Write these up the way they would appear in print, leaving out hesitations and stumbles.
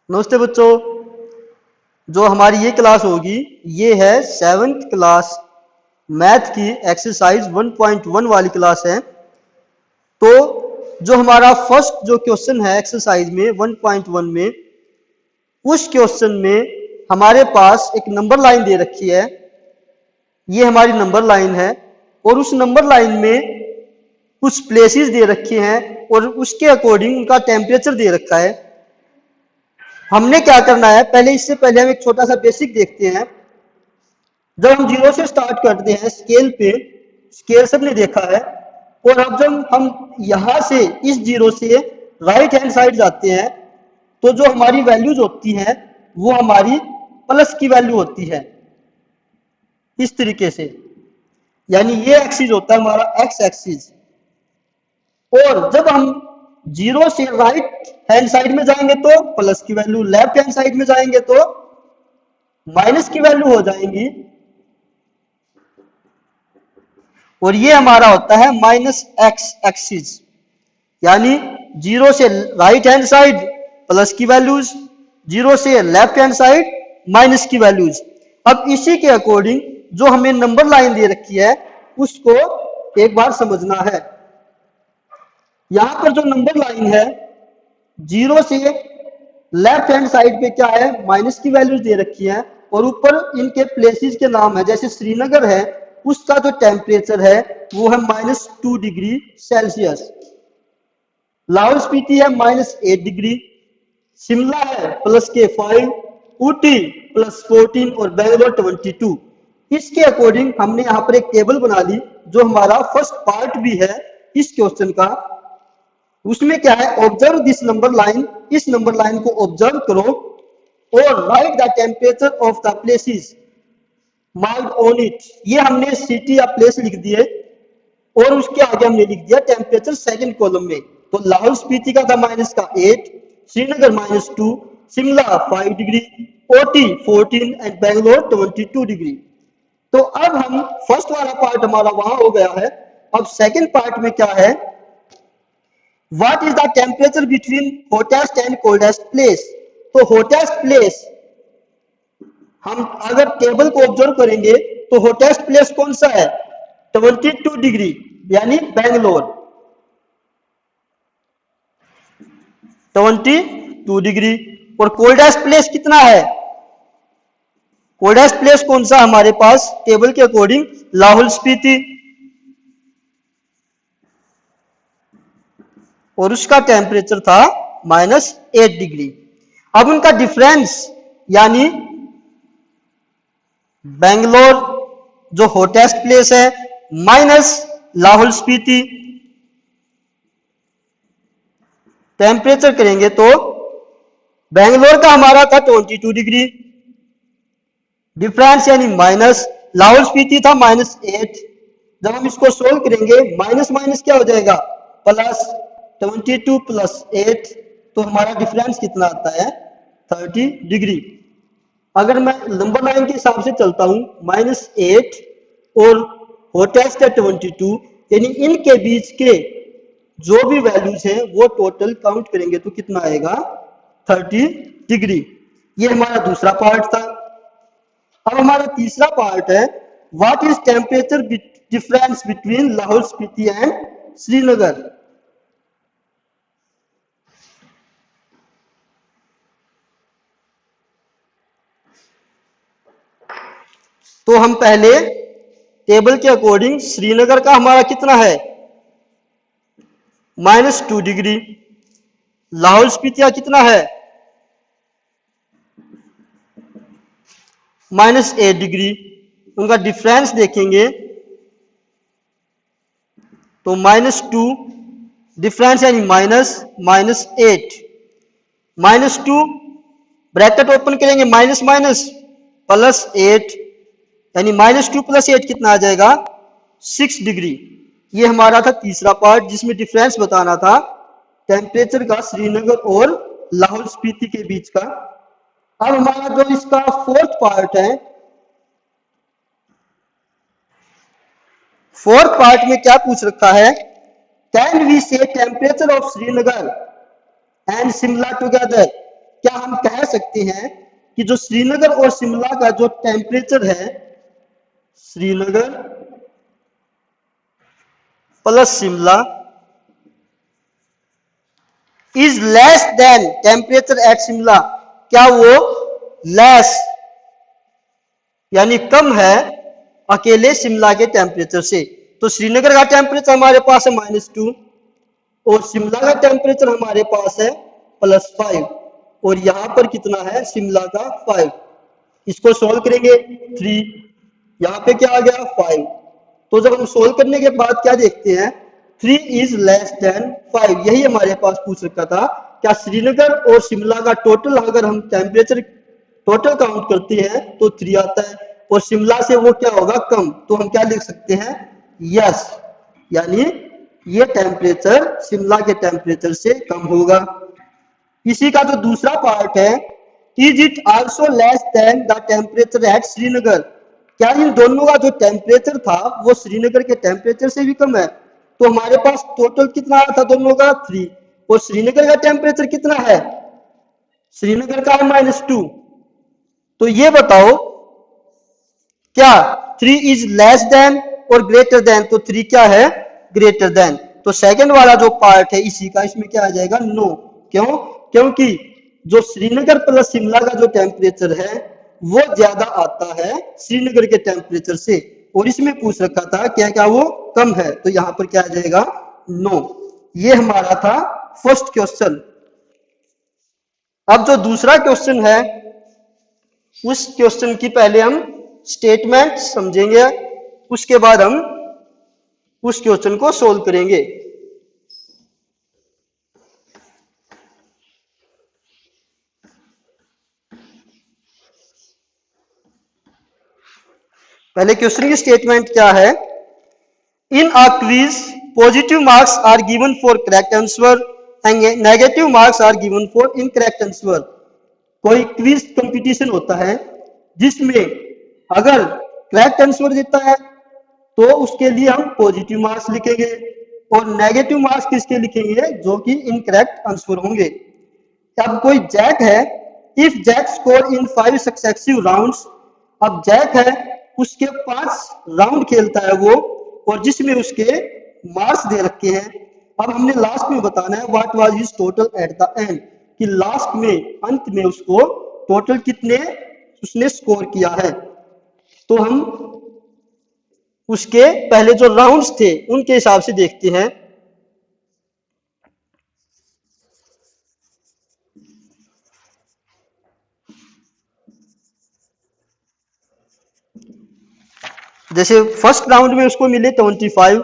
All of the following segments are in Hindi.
नमस्ते बच्चों। जो हमारी ये क्लास होगी ये है 7th क्लास मैथ की एक्सरसाइज 1.1 वाली क्लास है। तो जो हमारा फर्स्ट जो क्वेश्चन है एक्सरसाइज में 1.1 में, उस क्वेश्चन में हमारे पास एक नंबर लाइन दे रखी है। ये हमारी नंबर लाइन है और उस नंबर लाइन में कुछ प्लेसेस दे रखे हैं और उसके अकॉर्डिंग उनका टेम्परेचर दे रखा है। हमने क्या करना है, इससे पहले हम एक छोटा सा बेसिक देखते हैं। जब हम जीरो से स्टार्ट करते हैं स्केल पे, स्केल सबने देखा है, और अब जब हम यहां से इस जीरो से राइट हैंड साइड जाते हैं तो जो हमारी वैल्यूज होती हैं वो हमारी प्लस की वैल्यू होती है इस तरीके से। यानी ये एक्सिस होता है हमारा एक्स एक्सिस। और जब हम जीरो से राइट हैंड साइड में जाएंगे तो प्लस की वैल्यू, लेफ्ट हैंड साइड में जाएंगे तो माइनस की वैल्यू हो जाएंगी। और ये हमारा होता है माइनस एक्स एक्सिस। यानी जीरो से राइट हैंड साइड प्लस की वैल्यूज, जीरो से लेफ्ट हैंड साइड माइनस की वैल्यूज। अब इसी के अकॉर्डिंग जो हमें नंबर लाइन दे रखी है उसको एक बार समझना है। यहां पर जो नंबर लाइन है, जीरो से लेफ्ट हैंड साइड पे क्या है, माइनस की वैल्यूज दे रखी है और ऊपर इनके प्लेसेस के नाम है। जैसे श्रीनगर है, उसका जो टेम्परेचर है वो है -2 डिग्री सेल्सियस। लाहौल स्पीति है -8 डिग्री, शिमला है +5, ऊटी +14 और बेंगलोर 22। इसके अकॉर्डिंग हमने यहाँ पर एक टेबल बना ली जो हमारा फर्स्ट पार्ट भी है इस क्वेश्चन का। उसमें क्या है, ऑब्जर्व दिस नंबर लाइन, इस नंबर लाइन को ऑब्जर्व करो और right the temperature of the places marked on it. ये हमने सिटी या प्लेस लिख दिए और उसके आगे हमने लिख दिया टेम्परेचर सेकंड कॉलम में। तो लाहौल स्पीति का था -8, Srinagar -2, Shimla 5 degree, OT 14 and Bangalore 22 degree. तो अब हम फर्स्ट वाला पार्ट हमारा वहां हो गया है। अब सेकंड पार्ट में क्या है, what is the temperature between hottest and coldest place. तो हॉटेस्ट प्लेस, हम अगर टेबल को ऑब्जर्व करेंगे तो हॉटेस्ट प्लेस कौन सा है, 22 डिग्री यानी बेंगलोर 22 डिग्री। और कोल्डेस्ट प्लेस कितना है, कोल्डेस्ट प्लेस कौन सा हमारे पास टेबल के अकॉर्डिंग, लाहौल स्पीति, और उसका टेम्परेचर था -8 डिग्री। अब उनका डिफरेंस यानी बेंगलोर जो हॉटेस्ट प्लेस है माइनस लाहौल स्पीति, टेम्परेचर करेंगे तो बेंगलोर का हमारा था 22 डिग्री, डिफरेंस यानी माइनस, लाहौल स्पीति था -8। जब हम इसको सोल्व करेंगे माइनस माइनस क्या हो जाएगा, प्लस, 22 + 8, तो हमारा डिफरेंस कितना आता है, 30 डिग्री। अगर मैं नंबर लाइन के हिसाब से चलता हूं, -8 और हॉटेस्ट है 22, यानी इनके बीच के जो भी वैल्यूज हैं वो टोटल काउंट करेंगे तो कितना आएगा, 30 डिग्री। ये हमारा दूसरा पार्ट था। अब हमारा तीसरा पार्ट है, what is temperature difference between Lahaul Spiti and Srinagar. तो हम पहले टेबल के अकॉर्डिंग श्रीनगर का हमारा कितना है, -2 डिग्री, लाहौल स्पीति कितना है, -8 डिग्री। उनका डिफरेंस देखेंगे तो -2 डिफरेंस यानी -8, -2 ब्रैकेट ओपन करेंगे, माइनस माइनस +8 यानी -2 + 8 कितना आ जाएगा, 6 डिग्री। ये हमारा था तीसरा पार्ट जिसमें डिफरेंस बताना था टेम्परेचर का श्रीनगर और लाहौल स्पीति के बीच का। अब हमारा जो इसका फोर्थ पार्ट है, फोर्थ पार्ट में क्या पूछ रखा है, कैन वी से temperature of Srinagar and Shimla together. क्या हम कह सकते हैं कि जो श्रीनगर और शिमला का जो टेम्परेचर है, Srinagar plus Shimla is less than temperature at Shimla, क्या वो लेस यानी कम है अकेले शिमला के टेम्परेचर से? तो श्रीनगर का टेम्परेचर हमारे पास है -2 और शिमला का टेम्परेचर हमारे पास है +5 और यहां पर कितना है शिमला का 5। इसको सोल्व करेंगे 3, यहाँ पे क्या आ गया 5। तो जब हम सोल्व करने के बाद क्या देखते हैं 3 इज लेस देन 5, यही हमारे पास पूछ रखा था। क्या श्रीनगर और शिमला का टोटल अगर हम टेम्परेचर टोटल काउंट करते हैं तो 3 आता है और शिमला से वो क्या होगा कम, तो हम क्या लिख सकते हैं यस, यानी ये टेम्परेचर शिमला के टेम्परेचर से कम होगा। इसी का जो दूसरा पार्ट है is it also less than the temperature at Srinagar, क्या इन दोनों का जो टेम्परेचर था वो श्रीनगर के टेम्परेचर से भी कम है? तो हमारे पास टोटल कितना आया था दोनों का 3 और श्रीनगर का टेम्परेचर कितना है, श्रीनगर का है -2। तो ये बताओ क्या 3 इज लेस देन और ग्रेटर देन, तो 3 क्या है ग्रेटर देन। तो सेकंड वाला जो पार्ट है इसी का इसमें क्या आ जाएगा नो। क्यों? क्योंकि जो श्रीनगर प्लस शिमला का जो टेम्परेचर है वो ज्यादा आता है श्रीनगर के टेम्परेचर से और इसमें पूछ रखा था क्या क्या वो कम है, तो यहां पर क्या आ जाएगा नो। ये हमारा था फर्स्ट क्वेश्चन। अब जो दूसरा क्वेश्चन है उस क्वेश्चन की पहले हम स्टेटमेंट समझेंगे, उसके बाद हम उस क्वेश्चन को सोल्व करेंगे। पहले क्वेश्चन की स्टेटमेंट क्या है, in a quiz positive marks are given for correct answer and negative marks are given for incorrect answer. कोई क्विज कंपटीशन होता है जिसमें अगर करेक्ट आंसर देता है तो उसके लिए हम पॉजिटिव मार्क्स लिखेंगे और नेगेटिव मार्क्स किसके लिखेंगे जो कि इनकरेक्ट आंसर होंगे। अब कोई जैक है, if Jack score in 5 successive rounds, अब जैक है उसके 5 राउंड खेलता है वो और जिसमें उसके मार्क्स दे रखे हैं। अब हमने लास्ट में बताना है what was his total at the end, कि लास्ट में अंत में उसको टोटल कितने उसने स्कोर किया है। तो हम उसके पहले जो राउंड्स थे उनके हिसाब से देखते हैं। जैसे फर्स्ट राउंड में उसको मिले 25,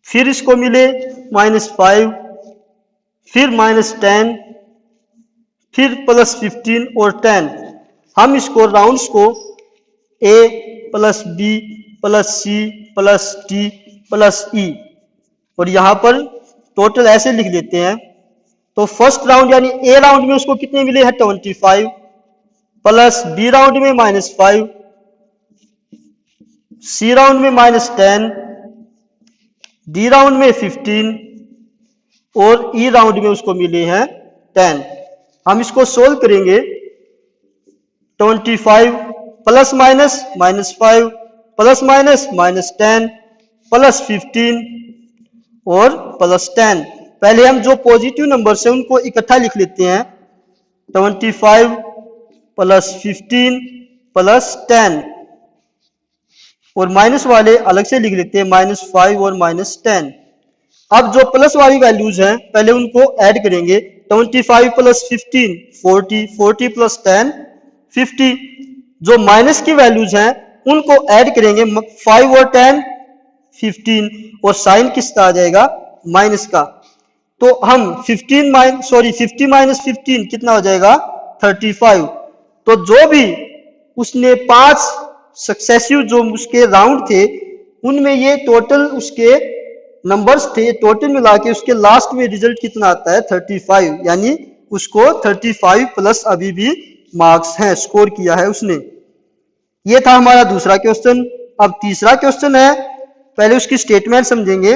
फिर इसको मिले -5, फिर -10, फिर +15 और 10। हम इसको राउंड्स को A + B + C + D + E और यहां पर टोटल ऐसे लिख लेते हैं। तो फर्स्ट राउंड यानी A राउंड में उसको कितने मिले हैं 25 प्लस B राउंड में -5, C राउंड में -10, D राउंड में 15 और E राउंड में उसको मिले हैं 10। हम इसको सोल्व करेंगे 25 plus minus -5 plus minus -10 plus 15 और +10। पहले हम जो पॉजिटिव नंबर्स हैं उनको इकट्ठा लिख लेते हैं 25 प्लस 15 प्लस 10 और माइनस वाले अलग से लिख लेते हैं -5 और -10। अब जो प्लस वाली वैल्यूज हैं पहले उनको ऐड करेंगे 25 प्लस 15 40, 40 प्लस 10 50। जो माइनस की वैल्यूज हैं उनको ऐड करेंगे 5 और 10 15 और साइन किसका आ जाएगा माइनस का। तो हम 50 माइनस 15 कितना हो जाएगा 35। तो जो भी उसने 5 सक्सेसिव जो उसके राउंड थे उनमें ये टोटल उसके नंबर्स थे, टोटल मिला के उसके लास्ट में रिजल्ट कितना आता है 35, यानी उसको 35 प्लस अभी भी मार्क्स हैं, स्कोर किया है उसने। ये था हमारा दूसरा क्वेश्चन। अब तीसरा क्वेश्चन है, पहले उसकी स्टेटमेंट समझेंगे।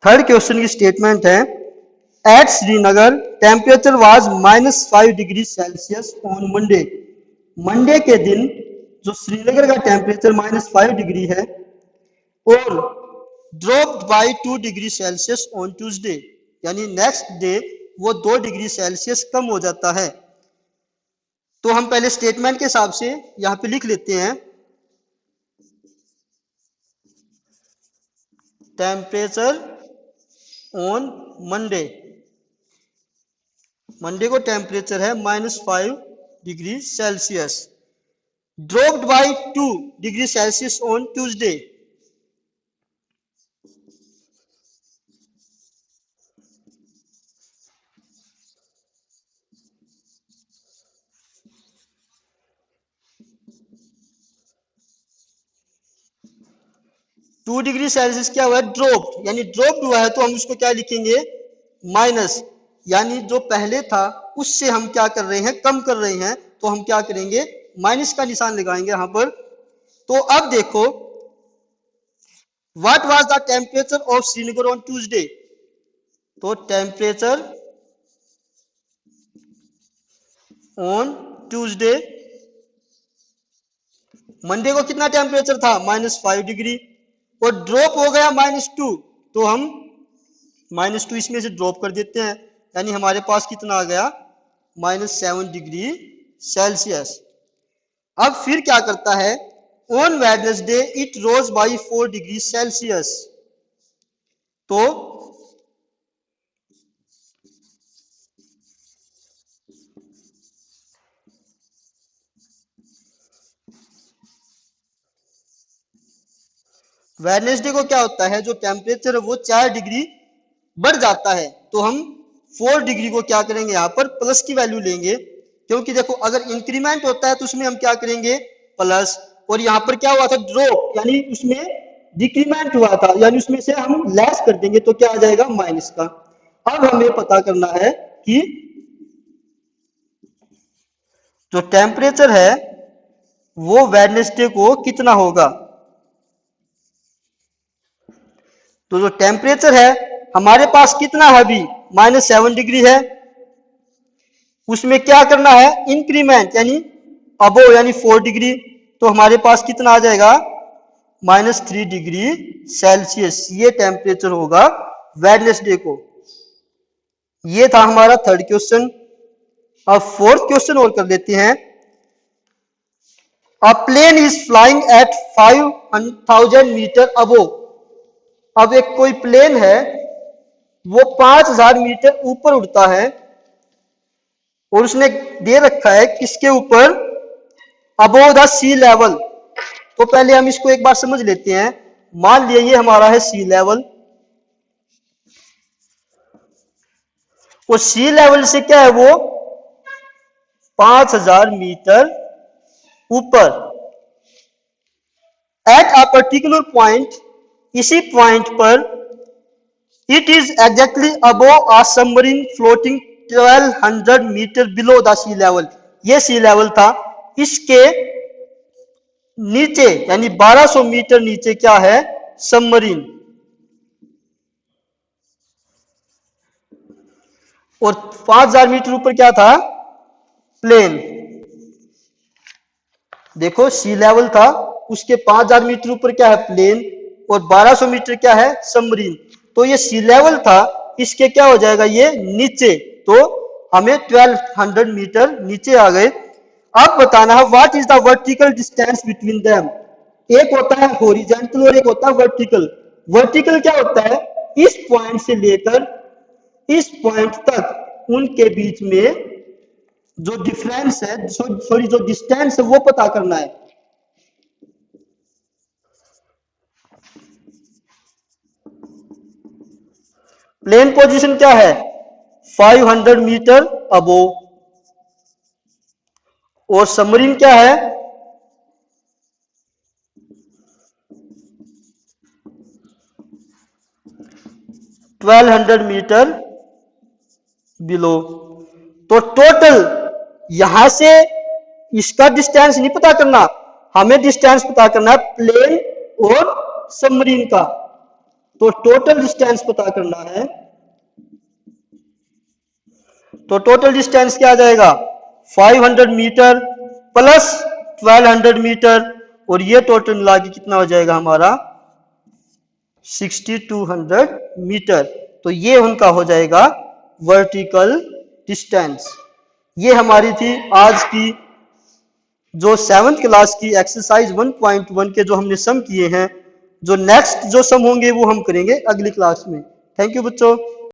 थर्ड क्वेश्चन की स्टेटमेंट है at Srinagar temperature was -5 degree Celsius on Monday. Monday के दिन जो श्रीनगर का टेम्परेचर -5 डिग्री है और dropped by 2 degree Celsius on Tuesday, यानी नेक्स्ट डे वो 2 डिग्री सेल्सियस कम हो जाता है। तो हम पहले स्टेटमेंट के हिसाब से यहां पे लिख लेते हैं टेम्परेचर ऑन मंडे। मंडे को टेम्परेचर है -5 degree Celsius, dropped by 2 degree Celsius on Tuesday. Two degree Celsius क्या हुआ है, ड्रॉप्ड, यानी ड्रॉप्ड हुआ है तो हम उसको क्या लिखेंगे, माइनस, यानी जो पहले था उससे हम क्या कर रहे हैं, कम कर रहे हैं, तो हम क्या करेंगे, माइनस का निशान लगाएंगे यहां पर। तो अब देखो what was the temperature of Srinagar on Tuesday, तो टेम्परेचर ऑन ट्यूसडे, मंडे को कितना टेम्परेचर था, -5 डिग्री, और ड्रॉप हो गया -2, तो हम -2 इसमें से ड्रॉप कर देते हैं, यानी हमारे पास कितना आ गया, -7 डिग्री सेल्सियस। अब फिर क्या करता है, on Wednesday it rose by 4 degree Celsius, तो वेडनेसडे को क्या होता है, जो टेम्परेचर है वो 4 डिग्री बढ़ जाता है, तो हम 4 डिग्री को क्या करेंगे, यहाँ पर प्लस की वैल्यू लेंगे, क्योंकि देखो अगर इंक्रीमेंट होता है तो उसमें हम क्या करेंगे, प्लस, और यहाँ पर क्या हुआ था, ड्रॉप, यानी उसमें डिक्रीमेंट हुआ था, यानी उसमें से हम लेस कर देंगे तो क्या आ जाएगा, माइनस का। अब हमें पता करना है कि जो टेम्परेचर है वो वेडनेसडे को कितना होगा। तो जो टेम्परेचर है हमारे पास कितना है, अभी -7 डिग्री है, उसमें क्या करना है, इंक्रीमेंट, यानी अबो, यानी 4 डिग्री, तो हमारे पास कितना आ जाएगा, -3 डिग्री सेल्सियस, ये टेम्परेचर होगा वेडनेसडे को। ये था हमारा थर्ड क्वेश्चन। अब फोर्थ क्वेश्चन और कर लेते हैं। A plane is flying at 5000 metre above. अब एक कोई प्लेन है वो 5000 मीटर ऊपर उड़ता है और उसने दे रखा है किसके ऊपर, अबोव द सी लेवल। तो पहले हम इसको एक बार समझ लेते हैं। मान लिया ये हमारा है सी लेवल, वो सी लेवल से क्या है, वो 5000 मीटर ऊपर। एट अ पर्टिकुलर पॉइंट, इसी पॉइंट पर, it is exactly above a submarine floating 1200 metre below the sea level. ये सी लेवल था, इसके नीचे यानी 1200 मीटर नीचे क्या है, सबमरीन। और 5000 मीटर ऊपर क्या था, प्लेन। देखो सी लेवल था, उसके 5000 मीटर ऊपर क्या है, प्लेन, और 1200 मीटर क्या है, सबमरीन। तो ये सी लेवल था, इसके क्या हो जाएगा, ये नीचे, तो हमें 1200 मीटर नीचे आ गए। अब बताना है what is the vertical distance between them. एक होता है हॉरिजॉन्टल और एक होता है वर्टिकल। वर्टिकल क्या होता है, इस पॉइंट से लेकर इस पॉइंट तक उनके बीच में जो डिफरेंस है, सॉरी जो डिस्टेंस है वो पता करना है। प्लेन पोजीशन क्या है, 500 मीटर अबोव, और सबमरीन क्या है, 1200 मीटर बिलो। तो टोटल यहां से इसका डिस्टेंस नहीं पता करना, हमें डिस्टेंस पता करना है प्लेन और सबमरीन का। तो टोटल डिस्टेंस पता करना है, तो टोटल डिस्टेंस क्या आ जाएगा 500 मीटर प्लस 1200 मीटर, और ये टोटल मिला के कितना हो जाएगा हमारा 6200 मीटर। तो ये उनका हो जाएगा वर्टिकल डिस्टेंस। ये हमारी थी आज की जो 7th क्लास की एक्सरसाइज 1.1 के जो हमने सम किए हैं। जो नेक्स्ट जो सम होंगे वो हम करेंगे अगली क्लास में। थैंक यू बच्चों।